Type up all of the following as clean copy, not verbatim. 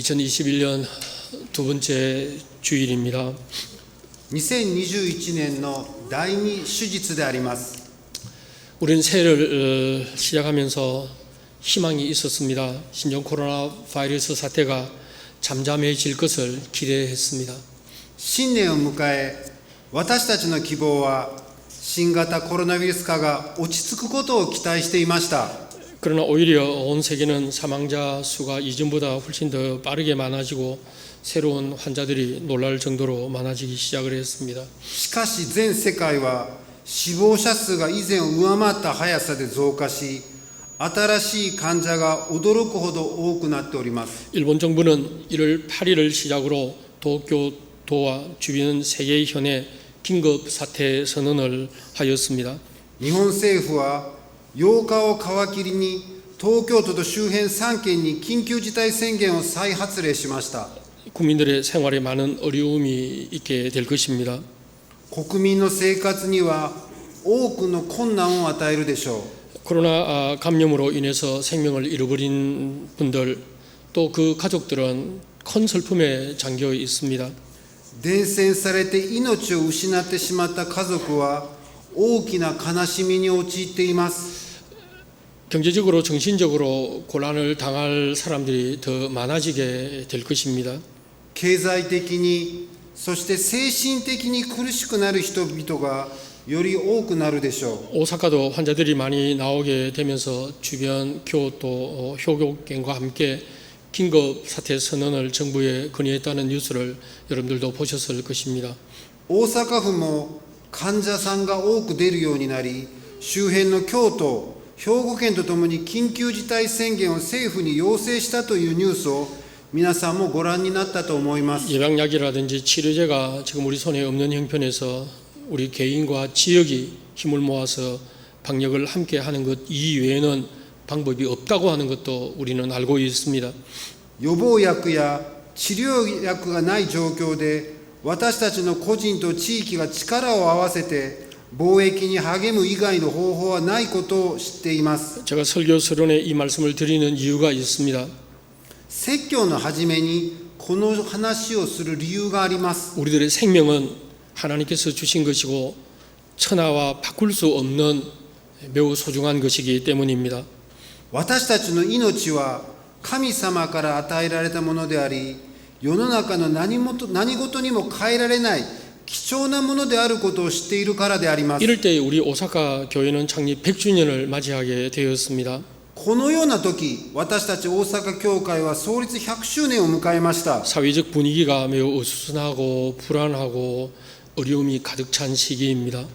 2021년 두 번째 주일입니다. 2021年の第2手術であります。 우리는 새해를 시작하면서 희망이 있었습니다. 신종 코로나 바이러스 사태가 잠잠해질 것을 기대했습니다. 新年を迎え、私たちの希望は新型コロナウイルス化が落ち着くことを期待していました。 그러나 오히려 온 세계는 사망자 수가 이전보다 훨씬 더 빠르게 많아지고 새로운 환자들이 놀랄 정도로 많아지기 시작을 했습니다. しかし全世界は死亡者数が以前を上回った速さで増加し、新しい患者が驚くほど多くなっております。 일본 정부는 1월 8일을 시작으로 도쿄도와 주변 세계의 현에 긴급 사태 선언을 하였습니다. 日本政府は8日を皮切りに東京都と周辺3県に緊急事態宣言を再発令しました。 국민들의 생활에 많은 어려움이 있게 될 것입니다. 国民の生活には多くの困難を与えるでしょう。 코로나 감염으로 인해서 생명을 잃어버린 분들 또 그 가족들은 큰 슬픔에 잠겨 있습니다. 伝染されて命を失ってしまった家族は大きな悲しみに陥っています。 경제적으로 정신적으로 곤란을 당할 사람들이 더 많아지게 될 것입니다. 経済的にそして精神的に苦しくなる人々がより多くなるでしょう。 오사카도 환자들이 많이 나오게 되면서 주변 교도 효교圏과 함께 긴급 사태 선언을 정부에 건의했다는 뉴스를 여러분들도 보셨을 것입니다. 大阪府も患者さんが多く出るようになり、周辺の京都、兵庫県とともに緊急事態宣言を政府に要請したというニュースを皆さんもご覧になったと思います。 예방약이라든지 치료제가 지금 우리 손에 없는 형편에서 우리 개인과 지역이 힘을 모아서 방역을 함께 하는 것 이외에는 방법이 없다고 하는 것도 우리는 알고 있습니다. 予防薬や治療薬がない状況で、私たちの個人と地域が力を合わせて防疫に励む以外の方法はないことを知っています。 제가 설교 서론에 이 말씀을 드리는 이유가 있습니다. 説教の初めにこの話をする理由があります。 우리들의 생명은 하나님께서 주신 것이고 천하와 바꿀 수 없는 매우 소중한 것이기 때문입니다. 私たちの命は神様から与えられたものであり、世の中の何事にも変えられない貴重なものであることを知っているからであります。 이럴 때 우리 오사카 교회는 창립 100주년을 맞이하게 되었습니다. このような時、私たち大阪教会は創立100周年を迎えました。 사회적 분위기가 매우 어수선하고 불안하고 어려움이 가득 찬 시기입니다.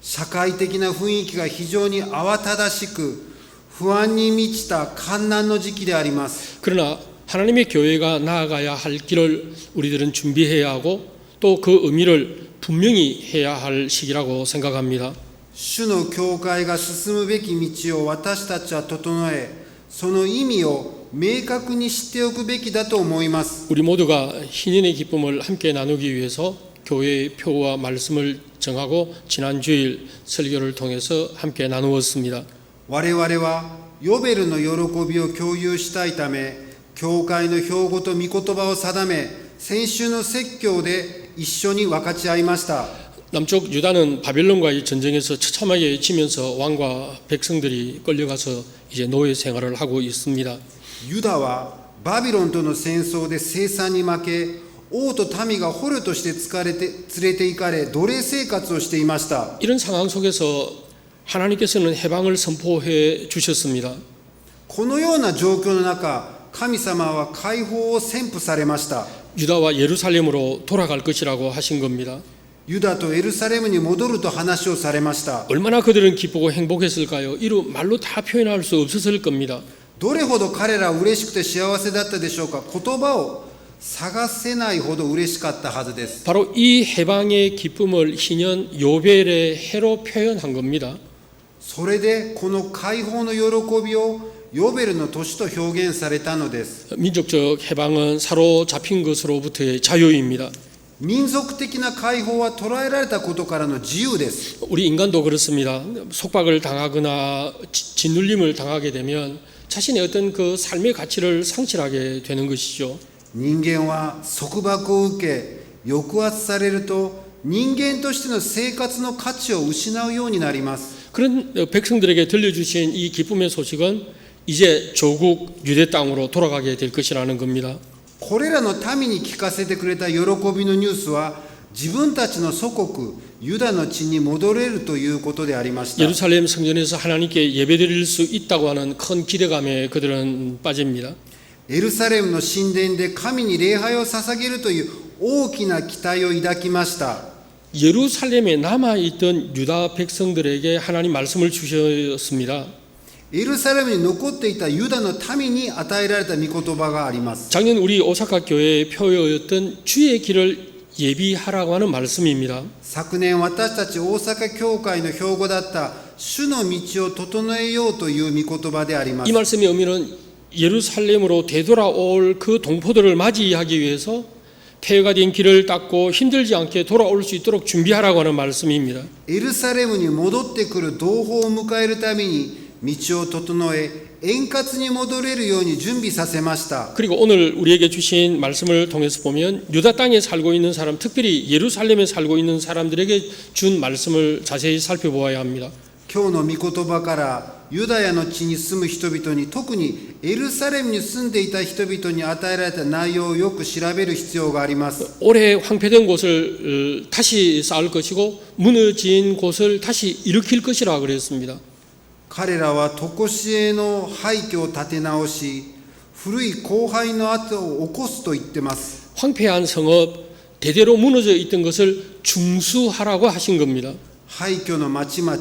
社会的な雰囲気が非常に慌ただしく、不安に満ちた艱難の時期であります。 그러나 하나님의 교회가 나아가야 할 길을 우리들은 준비해야 하고 또 그 의미를 분명히 해야 할 시기라고 생각합니다. 主の教会が進むべき道を私たちは整え、その意味を明確に知っておくべきだと思います。 우리 모두가 희년의 기쁨을 함께 나누기 위해서 교회의 표와 말씀을 정하고 지난 주일 설교를 통해서 함께 나누었습니다. 我々はヨベルの喜びを共有したいため、教会の標語と御言葉を定め、先週の説教で一緒に分かち合いました。 남쪽 유다는 바벨론과의 전쟁에서 처참하게 지면서 왕과 백성들이 끌려가서 이제 노예 생활을 하고 있습니다. ユダはバビロンとの戦争で生産に負け、王と民が捕虜として連れて行かれ、奴隷生活をしていました。 이런 상황 속에서 하나님께서는 해방을 선포해 주셨습니다. このような状況の中、神様は解放を宣布されました。 유다와 예루살렘으로 돌아갈 것이라고 하신 겁니다. ユダとエルサレムに戻ると話をされました。 얼마나 그들은 기쁘고 행복했을까요? 이루 말로 다 표현할 수 없었을 겁니다. どれほど彼らは嬉しくて幸せだったでしょうか。言葉を探せないほど嬉しかったはずです。 바로 이 해방의 기쁨을 희년 요벨의 해로 표현한 겁니다. それでこの解放の喜びをヨベルの年と表現されたのです。 민족적 해방은 사로잡힌 것으로부터의 자유입니다. 民族的な解放は捉えられたことからの自由です。 우리 인간도 그렇습니다. 속박을 당하거나 짓눌림을 당하게 되면 자신의 어떤 그 삶의 가치를 상실하게 되는 것이죠. 人間は束縛を受け抑圧されると人間としての生活の価値を失うようになります。 그런 백성들에게 들려주신 이 기쁨의 소식은 이제 조국 유대 땅으로 돌아가게 될 것이라는 겁니다. これらの民に聞かせてくれた喜びのニュースは自分たちの祖国ユダの地に戻れるということでありました。 예루살렘 성전에서 하나님께 예배드릴 수 있다고 하는 큰 기대감에 그들은 빠집니다. エルサレムの神殿で神に礼拝を捧げるという大きな期待を抱きました。 예루살렘에 남아있던 유다 백성들에게 하나님 말씀을 주셨습니다. エルサレムに残っていたユダの民に与えられた御言葉があります。 작년 우리 오사카 교회의 표어였던 주의 길을 예비하라고 하는 말씀입니다. 昨年私たち大阪教会の標語だった主の道を整えようという御言葉であります。 이 말씀의 의미는 예루살렘으로 되돌아올 그 동포들을 맞이하기 위해서 태회가 된 길을 닦고 힘들지 않게 돌아올 수 있도록 준비하라고 하는 말씀입니다. エルサレムに戻ってくる同胞を迎えるために道を整え円滑に戻れるように準備させました。 그리고 오늘 우리에게 주신 말씀을 통해서 보면 유다 땅에 살고 있는 사람, 특별히 예루살렘에 살고 있는 사람들에게 준 말씀을 자세히 살펴보아야 합니다. 今日の御言葉からユダヤの地に住む人々に特にエルサレムに住んでいた人々に与えられた内容をよく調べる必要があります。 오래 황폐된 곳을 다시 쌓을 것이고 무너진 곳을 다시 일으킬 것이라 그랬습니다. 彼らは常しえの廃墟を建て直し古い荒廃の跡を起こすと言ってます。 황폐한 성읍, 대대로 무너져 있던 것을 중수하라고 하신 겁니다. 廃墟の町々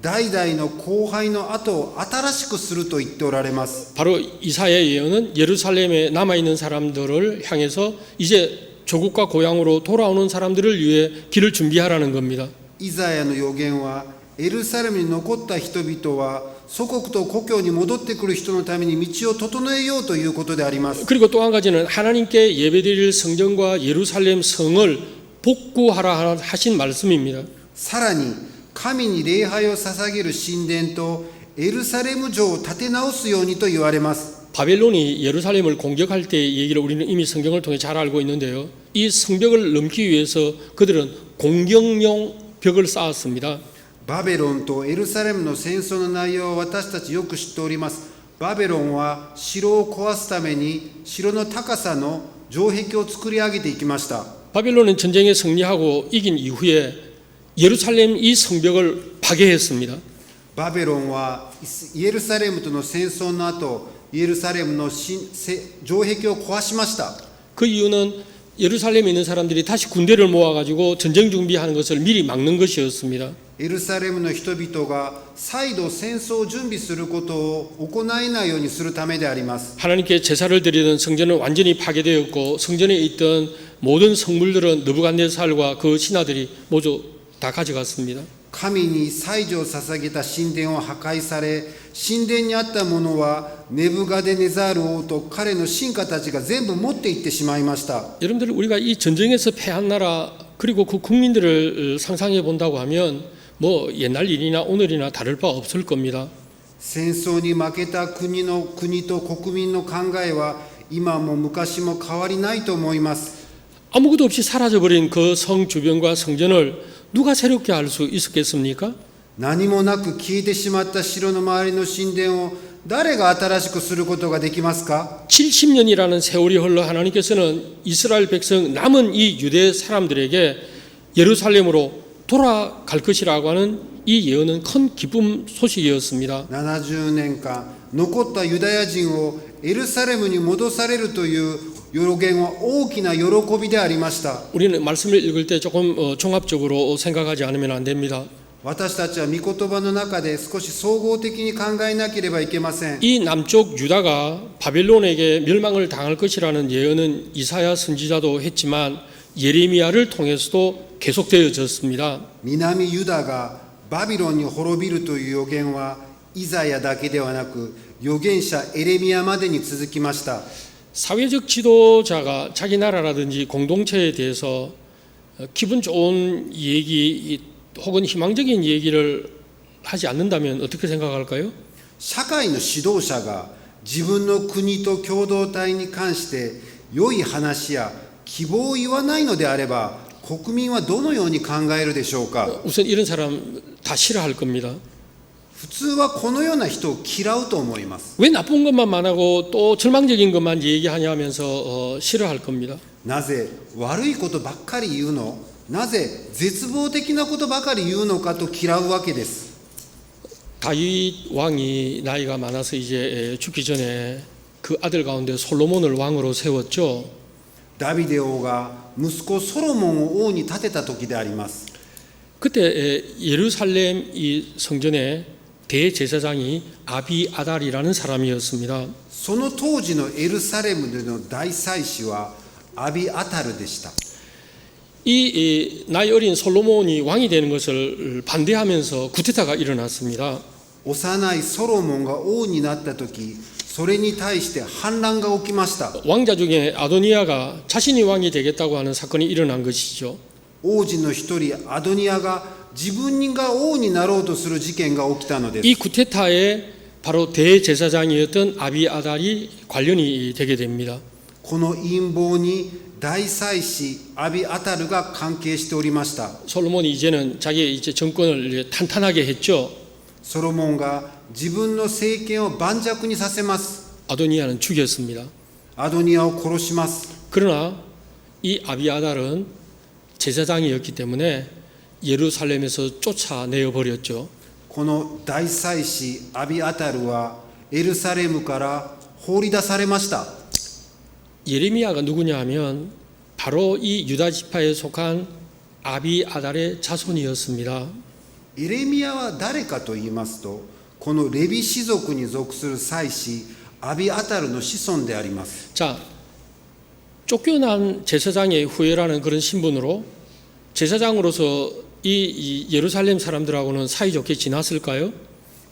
代々の荒廃の跡を新しくすると言っておられます。 바로 이사야의 예언은 예루살렘에 남아있는 사람들을 향해서 이제 조국과 고향으로 돌아오는 사람들을 위해 길을 준비하라는 겁니다. イザヤの予言はエルサレムに残った人々は祖国と故郷に戻ってくる人のために道を整えようということであります。 그리고 또 한 가지는 하나님께 예배드릴 성전과 예루살렘 성을 복구하라 하신 말씀입니다. さらに神に礼拝を捧げる神殿とエルサレム城を建て直すようにと言われます。 바벨론이 예루살렘을 공격할 때의 얘기를 우리는 이미 성경을 통해 잘 알고 있는데요. 이 성벽을 넘기 위해서 그들은 공격용 벽을 쌓았습니다. バベロンとエルサレムの戦争の内容を私たちよく知っております。バベロンは城を壊すために城の高さの城壁を作り上げていきました。 바벨론은 전쟁에 승리하고 이긴 이후에 예루살렘 이 성벽을 파괴했습니다. バベロンはイエルサレムとの戦争の後、イエルサレムの城壁を壊しました。 그 이유는 예루살렘에 있는 사람들이 다시 군대를 모아가지고 전쟁 준비하는 것을 미리 막는 것이었습니다. エルサレムの人々が再度戦争を準備することを行えないようにするためであります。 하나님께 제사를 드리던 성전은 완전히 파괴되었고 성전에 있던 모든 성물들은 느부갓네살과 그 신하들이 모두 다 가져갔습니다. 神に祭事を捧げた神殿を破壊され、神殿にあったものはネブガデネザール王と彼の臣下たちが全部持って行ってしまいました。 여러분들 우리가 이 전쟁에서 패한 나라 그리고 그 국민들을 상상해 본다고 하면 뭐 옛날 일이나 오늘이나 다를 바 없을 겁니다. 戦争に負けた国と国民の考えは今も昔も変わりないと思います。 아무것도 없이 사라져버린 그 성 주변과 성전을 누가 새롭게 할 수 있었겠습니까? 何もなく消えてしまった城の周りの神殿を誰が新しくすることができますか？ 70년이라는 세월이 흘러 하나님께서는 이스라엘 백성 남은 이 유대 사람들에게 예루살렘으로 돌아갈 것이라고 하는 이 예언은 큰 기쁨 소식이었습니다. 70年間残ったユダヤ人をエルサレムに戻されるという予言は大きな喜びでありました。 우리는 말씀을 읽을 때 조금 종합적으로 생각하지 않으면 안 됩니다. 私たちは御言葉の中で少し総合的に考えなければいけません。 이 남쪽 유다가 바벨론에게 멸망을 당할 것이라는 예언은 이사야 선지자도 했지만 예레미야를 통해서도 계속되어졌습니다. 南ユダがバビロンに滅びるという予言はイザヤだけではなく預言者エレミヤまでに続きました。 사회적 지도자가 자기 나라라든지 공동체에 대해서 기분 좋은 얘기 혹은 희망적인 얘기를 하지 않는다면 어떻게 생각할까요? 社会の指導者が自分の国と共同体に関して良い話や希望を言わないのであれば、国民はどのように考えるでしょうか。 우선 이런 사람 다 싫어할 겁니다. 普通はこのような人を嫌うと思います。 왜 나쁜 것만 말하고 또 절망적인 것만 얘기하냐 하면서 싫어할 겁니다. なぜ悪いことばっかり言うの、なぜ絶望的なことばかり言うのかと嫌うわけです。 다윗 왕이 나이가 많아서 이제 죽기 전에 그 아들 가운데 솔로몬을 왕으로 세웠죠. ダビデ王が息子ソロモンを王に立てた時であります。 그때 예루살렘 이 성전에 대제사장이 아비아달이라는 사람이었습니다. その当時のエルサレムでの大祭司はアビアタルでした。 이 나이 어린 솔로몬이 왕이 되는 것을 반대하면서 쿠데타가 일어났습니다. 幼いソロモンが王になった時、それに対して反乱が起きました。 왕자 중에 아도니아가 자신이 왕이 되겠다고 하는 사건이 일어난 것이죠. 王子の一人アドニアが自分が王になろうとする事件が起きたのです。 이 쿠데타에 바로 대제사장이었던 아비아달이 관련이 되게 됩니다. この陰謀に大祭司アビアタルが関係しておりました。 솔로몬이 이제는 자기의 이제 정권을 탄탄하게 했죠. ソロモンが自分の政権を盤石にさせます。 아도니아는 죽였습니다. アドニアを殺します。 그러나 이 아비아달은 제사장이었기 때문에 예루살렘에서 쫓아내어 버렸죠. この大祭司アビアタルはエルサレムから放り出されました。 예레미야가 누구냐 하면 바로 이 유다 지파에 속한 아비아달의 자손이었습니다. エレミヤは誰かと言いますと、このレビ氏族に属する祭司アビアタルの子孫であります。 자, 쫓겨난 제사장의 후예라는 그런 신분으로 제사장으로서 이 예루살렘 사람들하고는 사이좋게 지났을까요?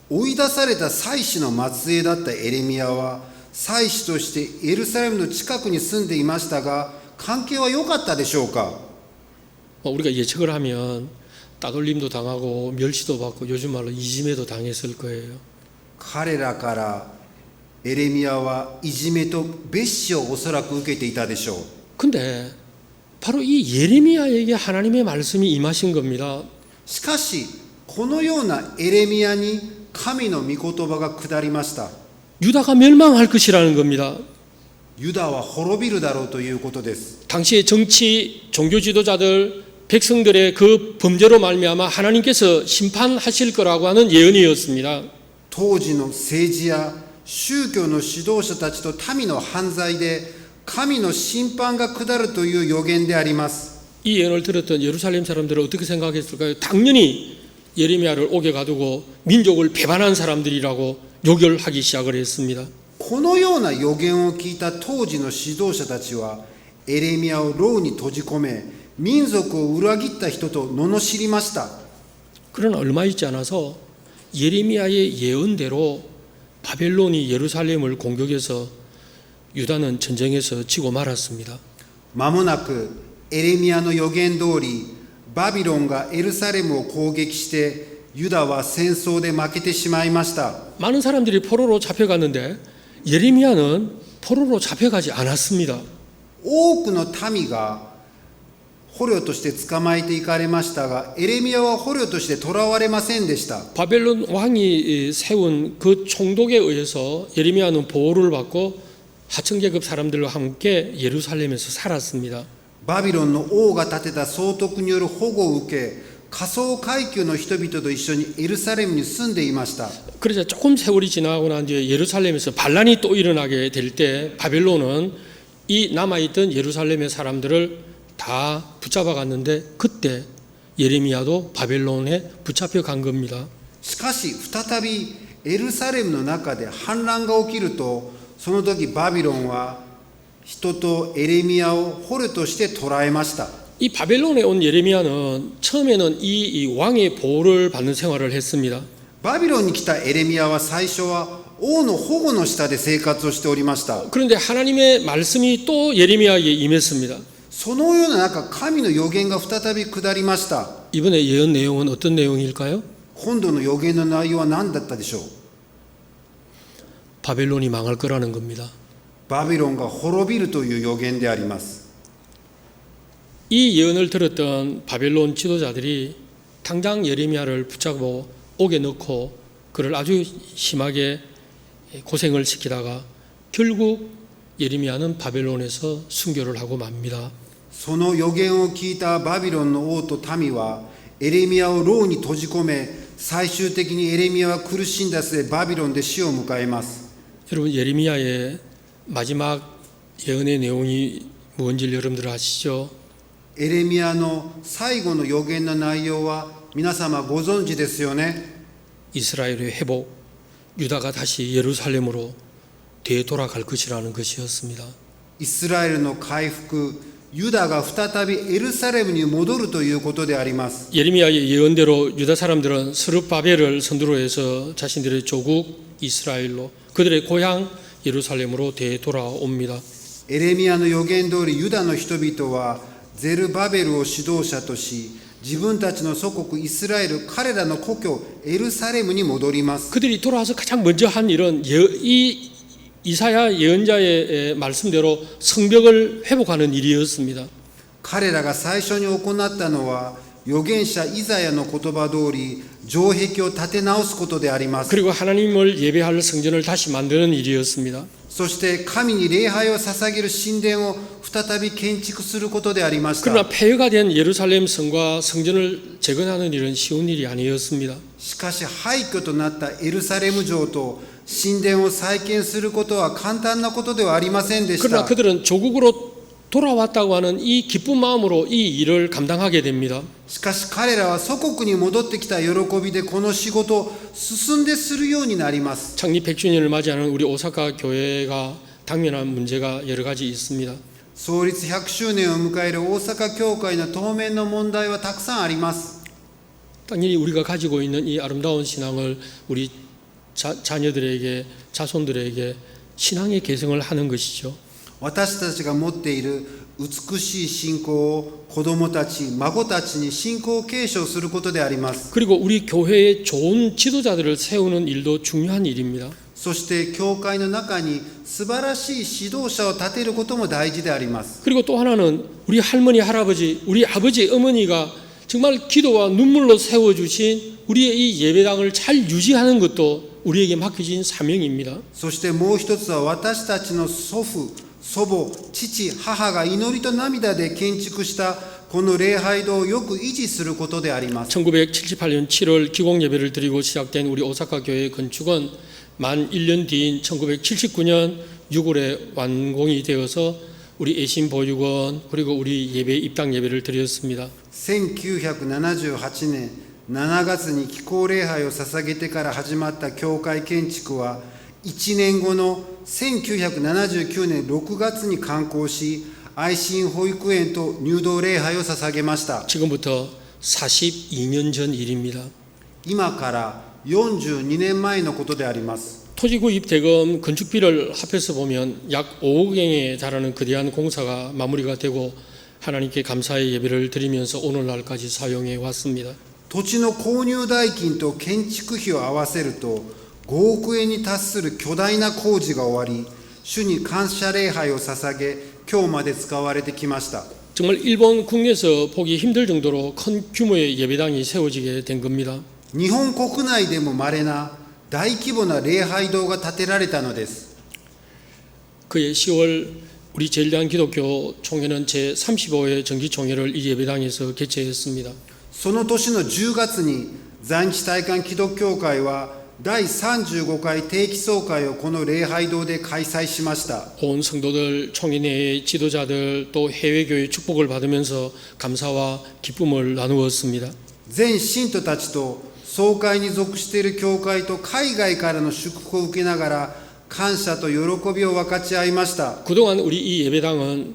追い出された祭司の末裔だったエレミヤは祭司としてエルサレムの近くに住んでいましたが、関係は良かったでしょうか。 우리가 예측을 하면 따돌림도 당하고 멸시도 받고 요즘 말로 이짐에도 당했을 거예요. 彼らからエレミヤはいじめと蔑視をおそらく受けていたでしょう。 근데 바로 이 예레미야에게 하나님의 말씀이 임하신 겁니다. しかしこのようなエレミヤに神の御言葉が下りました。 유다가 멸망할 것이라는 겁니다. ユダは滅びるだろうということです。 당시의 정치, 종교 지도자들, 백성들의 그 범죄로 말미암아 하나님께서 심판하실 거라고 하는 예언이었습니다. 当時の政治や宗教の指導者たちと民の犯罪で神の審判が下るという予言であります。 이 예언을 들었던 예루살렘 사람들은 어떻게 생각했을까요? 당연히 예레미야를 옥에 가두고 민족을 배반한 사람들이라고 요결하기 시작을 했습니다. このような予言を聞いた当時の指導者たちはエレミヤを牢に閉じ込め、民族を裏切った人と罵りました。 그러나 얼마 있지 않아서 예레미야의 예언대로 바벨론이 예루살렘을 공격해서 유다는 전쟁에서 지고 말았습니다. 間もなくエレミヤの予言通り、バビロンがエルサレムを攻撃してユダは戦争で負けてしまいました。 많은 사람들이 포로로 잡혀갔는데 예레미야는 포로로 잡혀가지 않았습니다. 多くの民が捕虜として捕まえていかれましたが、エレミヤは捕虜として囚われませんでした。 바벨론 왕이 세운 그 총독에 의해서 예레미야는 보호를 받고 하층계급 사람들과 함께 예루살렘에서 살았습니다. バビロンの王が建てた総督による保護を受け、下層階級の人々と一緒にエルサレムに住んでいました。 그러자 조금 세월이 지나고 난 뒤에 예루살렘에서 반란이 또 일어나게 될 때 바벨론은 이 남아있던 예루살렘의 사람들을 다 붙잡아 갔는데 그때 예레미야도 바벨론에 붙잡혀 간 겁니다. しかし再びエルサレムの中で反乱が起きると、その時バビロンは人とエレミヤを捕虜として捕らえました。 이 바벨론에 온 예레미야는 처음에는 이 왕의 보호를 받는 생활을 했습니다. バビロンに来たエレミヤは最初は王の保護の下で生活をしておりました。 그런데 하나님의 말씀이 또 예레미야에게 임했습니다. そのような中、神の予言が再び下りました。 이번에 예언 내용은 어떤 내용일까요? 今度の予言の内容は何だったでしょう。 바벨론이 망할 거라는 겁니다. バビロンが滅びるという予言であります。 이 예언을 들었던 바벨론 지도자들이 당장 예레미야를 붙잡고 옥에 넣고 그를 아주 심하게 고생을 시키다가 결국 예레미야는 바벨론에서 순교를 하고 맙니다. その予言を聞いたバビロンの王と民はエレミヤを牢に閉じ込め、最終的にエレミヤは苦しんだ末バビロンで死を迎えます。 여러분 예레미야의 마지막 예언의 내용이 뭔지 여러분들 아시죠? エレミヤの最後の予言の内容は皆様ご存知ですよね。 이스라엘의 회복, 유다가 다시 예루살렘으로 되돌아갈 것이라는 것이었습니다. イスラエルの回復、ユダが再びエルサレムに戻るということであります。 예레미야의 예언대로 유다 사람들은 스룹바벨을 선두로 해서 자신들의 조국 이스라엘로 그들의 고향 예루살렘으로 되돌아옵니다. エレミヤの予言通りユダの人々はゼルバベルを指導者とし、自分たちの祖国イスラエル、彼らの故郷エルサレムに戻ります。 그들이 돌아와서 가장 먼저 한 일은 이 이사야 예언자의 말씀대로 성벽을 회복하는 일이었습니다. 彼らが最初に行ったのは預言者イザヤの言葉通り城壁を立て直すことであります。 그리고 하나님을 예배할 성전을 다시 만드는 일이었습니다. そして神に礼拝を捧げる神殿を再び建築することでありました。 그러나 폐허가 된 예루살렘 성과 성전을 재건하는 일은 쉬운 일이 아니었습니다. しかし廃墟となったエルサレム城と神殿を再建することは簡単なことではありませんでし 그러나 た。 그들은 조국으로 돌아왔다고 하는 이 기쁜 마음으로 이 일을 감당하게 됩니다. しかし彼らは祖国に戻ってきた喜びでこの仕事を進んでするようになります。 창립 100주년을 맞이하는 우리 오사카 교회가 당면한 문제가 여러 가지 있습니다. 創立100周年を迎える大阪教会の当面の問題はたくさんあります。 당연히 우리가 가지고 있는 이 아름다운 신앙을 우리 자녀들에게 자손들에게 신앙의 계승을 하는 것이죠. 私たちが持っている美しい信仰を子供たち、孫たちに信仰を継承することであります。 그리고 우리 교회의 좋은 지도자들을 세우는 일도 중요한 일입니다. そして教会の中に素晴らしい指導者を立てることも大事であります。 그리고 또 하나는 우리 할머니, 할아버지, 우리 아버지, 어머니가 정말 기도와 눈물로 세워주신 우리의 이 예배당을 잘 유지하는 것도 우리에게 맡겨진 사명입니다. そしてもう一つは私たちの祖父、祖母、父、母が祈りと涙で建築したこの礼拝堂をよく維持することであります。 1978년 7월 기공 예배를 드리고 시작된 우리 오사카 교회의 건축은 만 1년 뒤인 1979년 6월에 완공이 되어서 우리 애신보육원 그리고 우리 예배 입당 예배를 드렸습니다. 1978年7月に祈祷礼拝を捧げてから始まった教会建築は1年後の1979年6月に完工し、愛心保育園と入道礼拝を捧げました。 지금부터 42년 전 일입니다. 今から42年前のことであります。 토지 구입 대금 건축비를 합해서 보면 약 5억엔에 달하는 거대한 공사가 마무리가 되고 하나님께 감사의 예배를 드리면서 오늘날까지 사용해 왔습니다. 土地の購入代金と建築費を合わせると5億円に達する巨大な工事が終わり、主に感謝礼拝を捧げ、今日まで使われてきました。 정말 일본 국내에서 보기 힘들 정도로 큰 규모의 예배당이 세워지게 된 겁니다. 日本国内でも稀な大規模な礼拝堂が建てられたのです。 그해 10월 우리 제일대한기독교 총회는 제35회 정기총회를 이 예배당에서 개최했습니다. その年の10月に在日大韓基督教会は第35回定期総会をこの礼拝堂で開催しました。 온 성도들, 총회 내의 지도자들 또 해외교회 축복을 받으면서 감사와 기쁨을 나누었습니다. 全信徒たちと総会に属している教会と海外からの祝福を受けながら感謝と喜びを分かち合いました。 그동안 우리 이 예배당은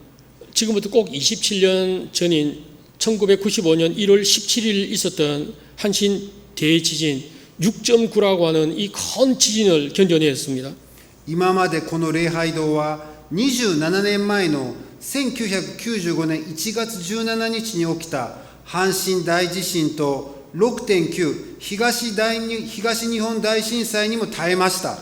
지금부터 꼭 27년 전인 1995년 1월 17일 있었던 한신 대지진 6.9라고 하는 이 큰 지진을 견뎌냈습니다. 今までこの礼拝堂は27年前の1995年1月17日に起きた阪神大地震と 6.9 東日本大震災にも耐えました。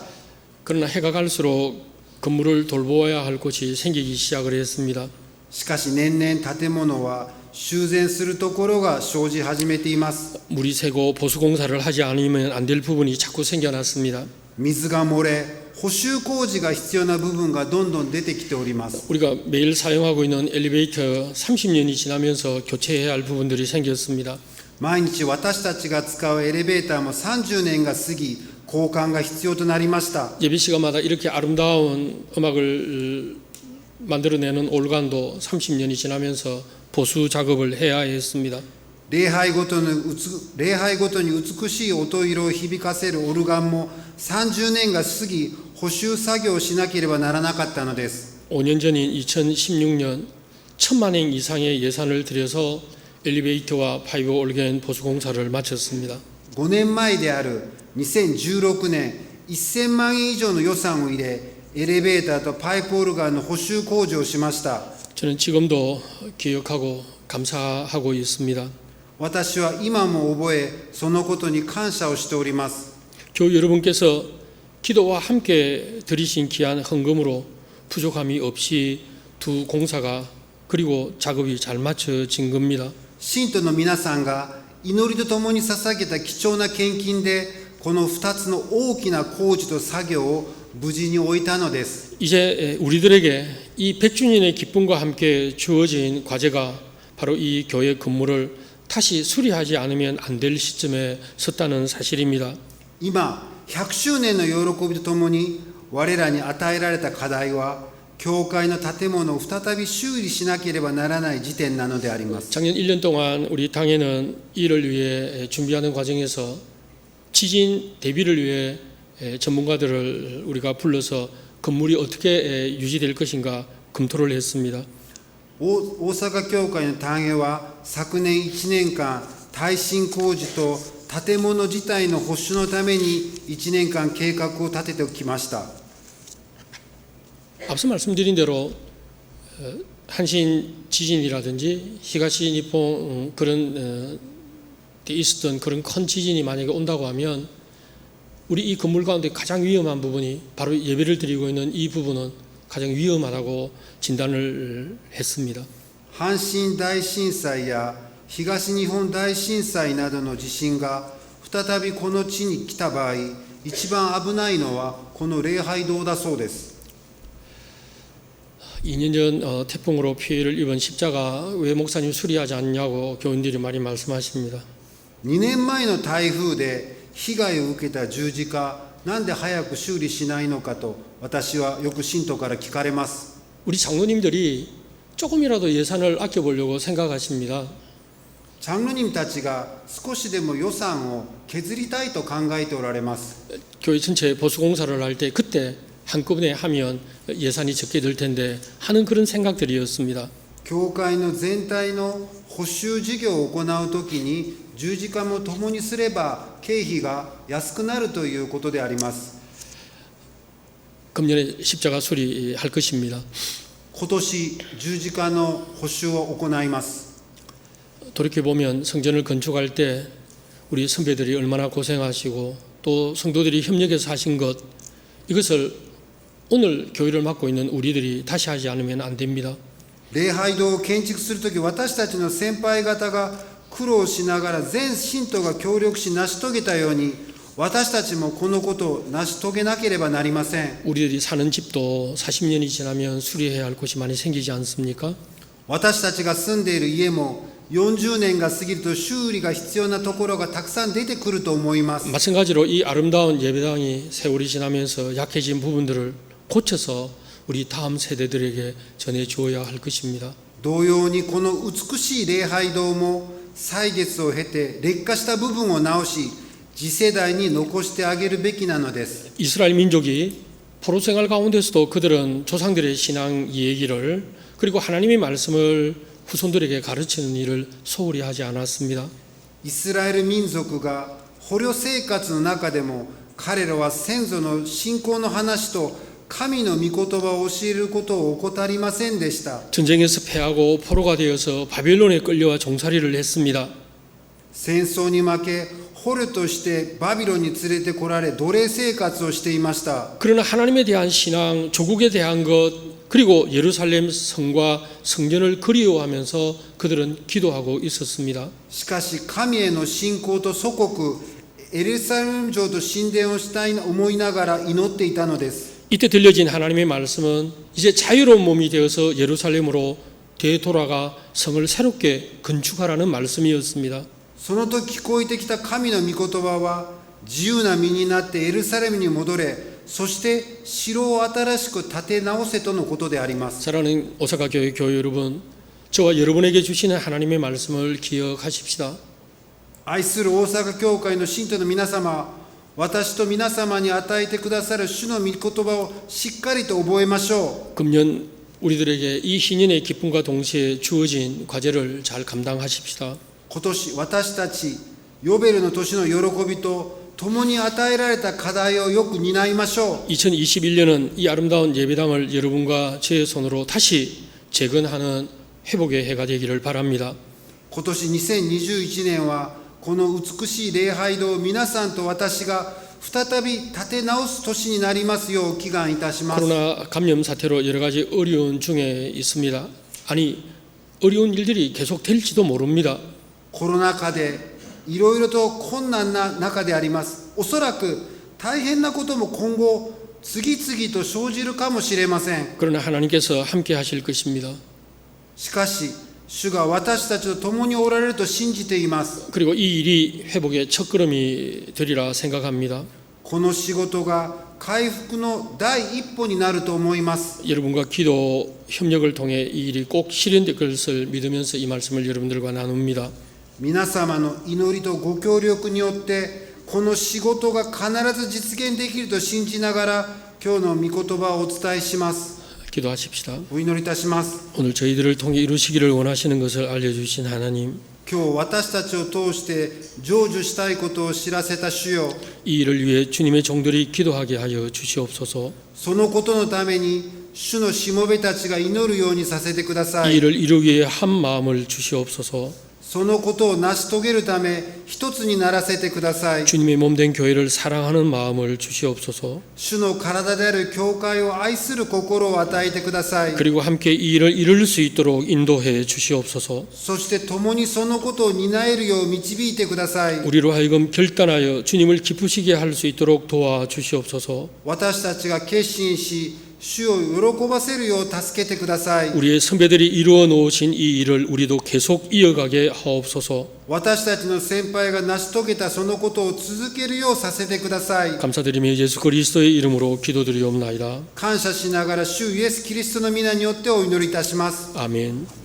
그러나 해가 갈수록 건물을 돌보아야 할 곳이 생기기 시작을 했습니다. しかし年々建物は修繕するところが生じ始めています。 물이 새고 보수 공사를 하지 않으면 안 될 부분이 자꾸 생겨났습니다. 水が漏れ、補修工事が必要な部分がどんどん出てきております。 우리가 매일 사용하고 있는 엘리베이터 30년이 지나면서 교체해야 할 부분들이 생겼습니다. 毎日私たちが使うエレベーターも30年が過ぎ、交換が必要となりました。 예배 시간마다 이렇게 아름다운 음악을 만들어내는 올간도 30년이 지나면서 보수 작업을 해야 했습니다. 礼拝ごとに美しい音色を響かせるオルガンも30年が過ぎ、補修作業をしなければならなかったのです。 5년 전인 2016년 1,000만 원 이상의 예산을 들여서 엘리베이터와 파이브 올겐 보수 공사를 마쳤습니다. 5年前である2016年、1000万円以上の予算を入れ、エレベーターとパイプオルガンの補修工事をしました。 저는 지금도 기억하고 감사하고 있습니다. 私は今も覚え、そのことに感謝をしております。 교우 여러분께서 기도와 함께 드리신 귀한 헌금으로 부족함이 없이 두 공사가 그리고 작업이 잘 맞춰진 겁니다. 信徒の皆さんが祈りとともに捧げた貴重な献金で、この2つの大きな工事と作業を無事に終えたのです。 이제 우리들에게 이 100주년의 기쁨과 함께 주어진 과제가 바로 이 교회 건물을 다시 수리하지 않으면 안 될 시점에 섰다는 사실입니다. 今、100周年の喜びとともに我らに与えられた課題は、教会の建物を再び修理しなければならない時点なのであります。 작년 1년 동안 우리 당에는 이를 위해 준비하는 과정에서 지진 대비를 위해 전문가들을 우리가 불러서 건물이 어떻게 유지될 것인가 검토를 했습니다. 大阪教会の単位は昨年1年間、耐震工事と建物自体の保守のために1年間計画を立ててきました。 앞서 말씀드린 대로 한신 지진이라든지 히가시 니폰 그런 데 있었던 그런 큰 지진이 만약에 온다고 하면 우리 이 건물 가운데 가장 위험한 부분이 바로 예배를 드리고 있는 이 부분은 가장 위험하다고 진단을 했습니다. 阪神大震災や東日本大震災などの地震が再びこの地に来た場合、一番危ないのはこの礼拝堂だそうです。 2년 전 태풍으로 피해를 입은 십자가 왜 목사님 수리하지 않냐고 교인들이 많이 말씀하십니다. 2年前の台風で被害を受けた十字架、なんで早く修理しないのかと私はよく信徒から聞かれます。 우리 장로님들이 조금이라도 예산을 아껴보려고 생각하십니다. 長老人たちが少しでも予算を削りたいと考えておられます。 교회 전체 보수 공사를 할 때 그때 한꺼번에 하면 예산이 적게 들 텐데 하는 그런 생각들이었습니다. 教会の全体の補修事業を行うときに十字架も共にすれば経費が安くなるということであります。 금년에 십자가 수리할 것입니다. 今年十字架の補修を行います。 돌이켜보면 성전을 건축할 때 우리 선배들이 얼마나 고생하시고 또 성도들이 협력해서 하신 것 이것을 오늘 교회를 맡고 있는 우리들이 다시 하지 않으면 안 됩니다. 礼拝堂を建築するとき、私たちの先輩方が苦労しながら全信徒が協力し成し遂げたように、私たちもこのことを成し遂げなければなりません。 우리들이 사는 집도 40년이 지나면 수리해야 할 곳이 많이 생기지 않습니까? 私たちが住んでいる家も40年が過ぎると修理が必要なところがたくさん出てくると思います。 마찬가지로 이 아름다운 예배당이 세월이 지나면서 약해진 부분들을 고쳐서 우리 다음 세대들에게 전해 주어야 할 것입니다. 同様にこの美しい礼拝堂も歳月を経て劣化した部分を直し、次世代に残してあげるべきなのです。 이스라엘 민족이 포로 생활 가운데서도 그들은 조상들의 신앙 얘기를 그리고 하나님의 말씀을 후손들에게 가르치는 일을 소홀히 하지 않았습니다. イスラエル民族が捕虜生活の中でも、彼らは先祖の信仰の話と神の御言葉を教えることを怠りませんでした。 전쟁에서 패하고 포로가 되어서 바벨론에 끌려와 종살이를 했습니다. 戦争に負け捕虜としてバビロンに連れてこられ奴隷生活をしていました。 그러나 하나님에 대한 신앙, 조국에 대한 것, 그리고 예루살렘 성과 성전을 그리워하면서 그들은 기도하고 있었습니다. しかし神への信仰と祖国エルサレム城と神殿をしたいと思いながら祈っていたのです。 이때 들려진 하나님의 말씀은 이제 자유로운 몸이 되어서 예루살렘으로 되돌아가 성을 새롭게 건축하라는 말씀이었습니다. その時聞こえてきた神の御言葉は、自由な身になってエルサレムに戻れ、そして城を新しく建て直せとのことであります。 사랑하는 오사카 교회 교회 여러분, 저와 여러분에게 주시는 하나님의 말씀을 기억하십시다. 愛する大阪教会の信徒の皆様、私と皆様に与えてくださる主の御言葉をしっかりと覚えましょう。 금년 우리들에게 이 신년의 기쁨과 동시에 주어진 과제를 잘 감당하십시다. 今年私たちヨベルの年の喜びと共に与えられた課題をよく担いましょう。 2021년은 이 아름다운 예배당을 여러분과 제 손으로 다시 재건하는 회복의 해가 되기를 바랍니다. 今年2021年はこの美しい礼拝堂を皆さんと私が再び立て直す年になりますよう祈願いたします。 코로나 감염 사태로 여러 가지 어려운 중에 있습니다. 아니, 어려운 일들이 계속 될지도 모릅니다. コロナ禍でいろいろと困難な中であります。おそらく大変なことも今後次々と生じるかもしれません。 그러나 하나님께서 함께 하실 것입니다. しかし主が私たちと共におられると信じています。 그리고 이 일이 회복의 첫걸음이 되리라 생각합니다. この仕事が回復の第一歩になると思います。 여러분과 기도 협력을 통해 이 일이 꼭 실현될 것을 믿으면서 이 말씀을 여러분들과 나눕니다. 皆様の祈りとご協力によってこの仕事が必ず実現できると信じながら今日の御言葉をお伝えします。 기도하십시다. お祈りいたします。 오늘 저희들을 통해 이루시기를 원하시는 것을 알려주신 하나님, 今日私たちを通して成就したいことを知らせた主よ、 이 일을 위해 주님의 종들이 기도하게 하여 주시옵소서. そのことのために主のしもべたちが祈るようにさせてくださ이い。 일을 이루기 위해 한 마음을 주시옵소서. そのことを成し遂げるため一つにならせてください。 주님의 몸된 교회를 사랑하는 마음을 주시옵소서. 主の体である教会を愛する心を与えてください。 그리고 함께 이 일을 이룰 수 있도록 인도해 주시옵소서. そして共にそのことを担えるよう導いてください。 우리로 하여금 결단하여 주님을 기쁘시게 할 수 있도록 도와 주시옵소서. 私たちが決心し主を喜ばせるよう助けてください。 우리의 선배들이 이루어 놓으신 이 일을 우리도 계속 이어가게 하옵소서. 私たちの先輩が成し遂げたそのことを続けるようさせてください。 감사드리며 예수 그리스도의 이름으로 기도드리옵나이다. 感謝しながら主イエスキリストの皆によってお祈りいたします。 아멘.